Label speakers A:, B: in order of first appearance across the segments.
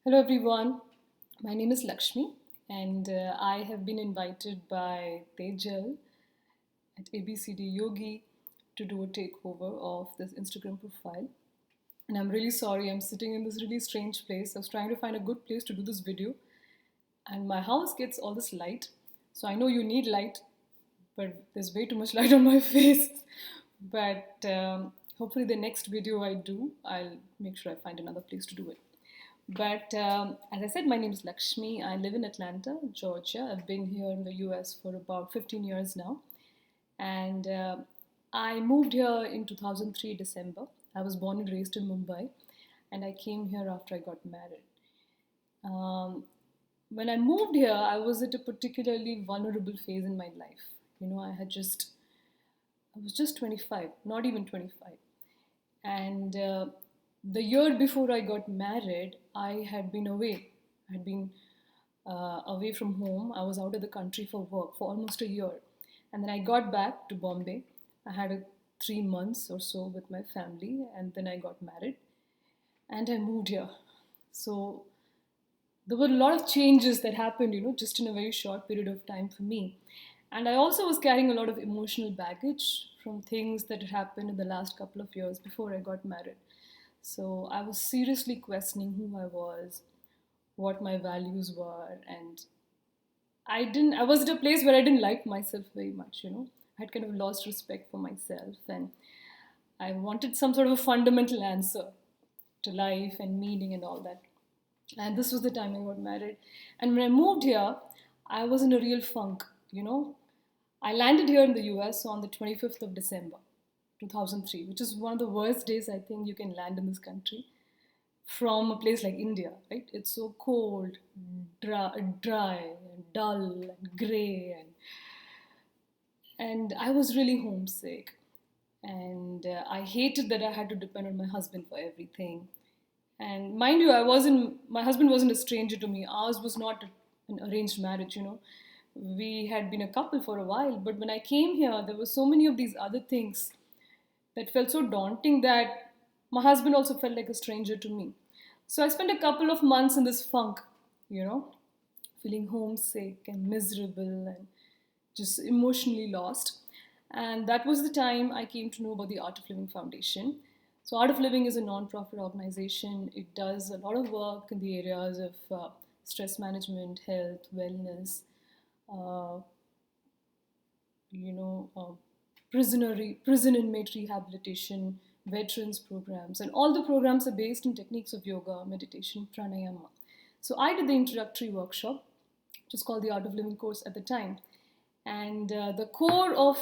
A: Hello everyone, my name is Lakshmi and I have been invited by Tejal at ABCD Yogi to do a takeover of this Instagram profile. And I'm really sorry, I'm sitting in this really strange place. I was trying to find a good place to do this video, and my house gets all this light. So I know you need light, but there's way too much light on my face. But hopefully, the next video I do, I'll make sure I find another place to do it. But as I said, my name is Lakshmi. I live in Atlanta, Georgia. I've been here in the US for about 15 years now. And I moved here in 2003, December. I was born and raised in Mumbai, and I came here after I got married. Um, when I moved here, I was at a particularly vulnerable phase in my life. I was just 25, not even 25. And the year before I got married, I had been away. I had been away from home. I was out of the country for work for almost a year. And then I got back to Bombay. I had 3 months or so with my family, and then I got married and I moved here. So there were a lot of changes that happened, just in a very short period of time for me. And I also was carrying a lot of emotional baggage from things that had happened in the last couple of years before I got married. So I was seriously questioning who I was, what my values were, and I was at a place where I didn't like myself very much. I had kind of lost respect for myself, and I wanted some sort of a fundamental answer to life and meaning and all that. And this was the time I got married. And when I moved here, I was in a real funk. I landed here in the US on the 25th of December 2003, which is one of the worst days I think you can land in this country from a place like India, right? It's so cold, dry and dull and gray, and I was really homesick. And I hated that I had to depend on my husband for everything. And mind you, my husband wasn't a stranger to me. Ours was not an arranged marriage. We had been a couple for a while, but when I came here, there were so many of these other things that felt so daunting that my husband also felt like a stranger to me. So I spent a couple of months in this funk, you know, feeling homesick and miserable and just emotionally lost. And that was the time I came to know about the Art of Living Foundation. So, Art of Living is a non-profit organization. It does a lot of work in the areas of stress management, health, wellness, uh, you know, prison inmate rehabilitation, veterans programs, and all the programs are based in techniques of yoga, meditation, pranayama. So I did the introductory workshop, which is called the Art of Living course at the time. And the core of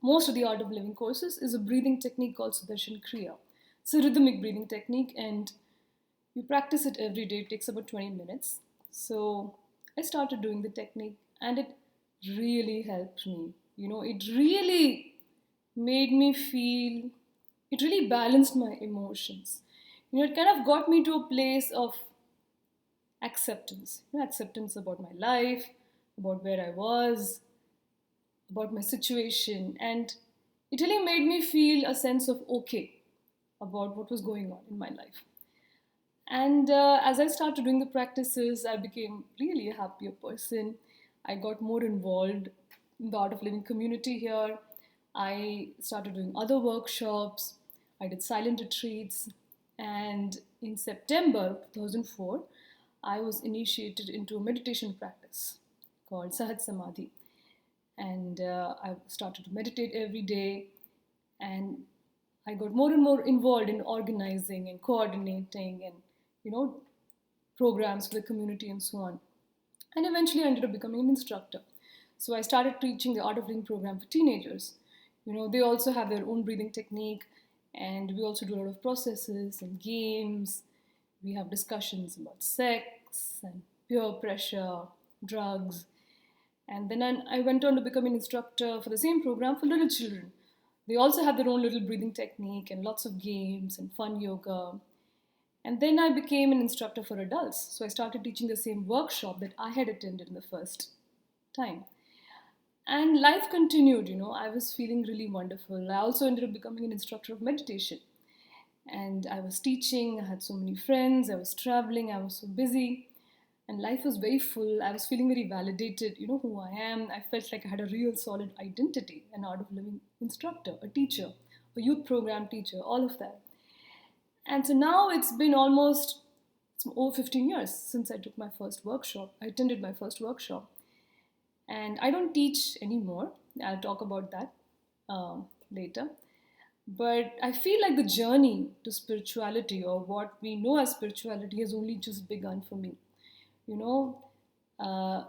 A: most of the Art of Living courses is a breathing technique called Sudarshan Kriya. It's a rhythmic breathing technique, and you practice it every day. It takes about 20 minutes. So I started doing the technique, and it really helped me. It really made me feel, it really balanced my emotions. It kind of got me to a place of acceptance. Acceptance about my life, about where I was, about my situation, and it really made me feel a sense of okay about what was going on in my life. And as I started doing the practices, I became really a happier person. I got more involved in the Art of Living community here. I started doing other workshops. I did silent retreats. And in September 2004, I was initiated into a meditation practice called Sahat Samadhi. And I started to meditate every day. And I got more and more involved in organizing and coordinating and, you know, programs for the community and so on. And eventually I ended up becoming an instructor. So I started teaching the Art of Living program for teenagers. They also have their own breathing technique, and we also do a lot of processes and games. We have discussions about sex and peer pressure, drugs. And then I went on to become an instructor for the same program for little children. They also have their own little breathing technique and lots of games and fun yoga. And then I became an instructor for adults. So I started teaching the same workshop that I had attended in the first time. And life continued. I was feeling really wonderful. I also ended up becoming an instructor of meditation. And I was teaching, I had so many friends, I was traveling, I was so busy, and life was very full. I was feeling very validated, who I am. I felt like I had a real solid identity, an art of living instructor, a teacher, a youth program teacher, all of that. And so now it's over 15 years since I took my first workshop. I attended my first workshop. And I don't teach anymore. I'll talk about that later. But I feel like the journey to spirituality, or what we know as spirituality, has only just begun for me. You know, uh,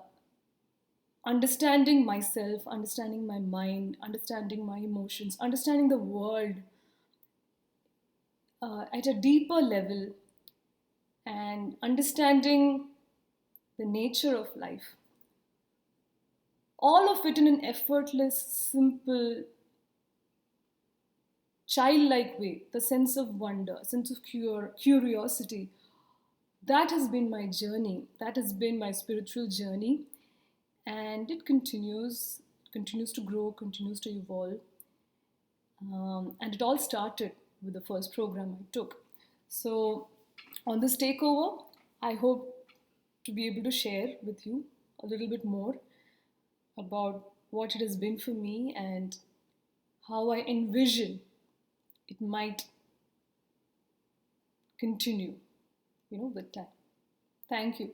A: Understanding myself, understanding my mind, understanding my emotions, understanding the world at a deeper level, and understanding the nature of life. All of it in an effortless, simple, childlike way. The sense of wonder, sense of curiosity. That has been my journey. That has been my spiritual journey. And continues to grow, continues to evolve. And it all started with the first program I took. So, on this takeover, I hope to be able to share with you a little bit more about what it has been for me and how I envision it might continue, with time. Thank you.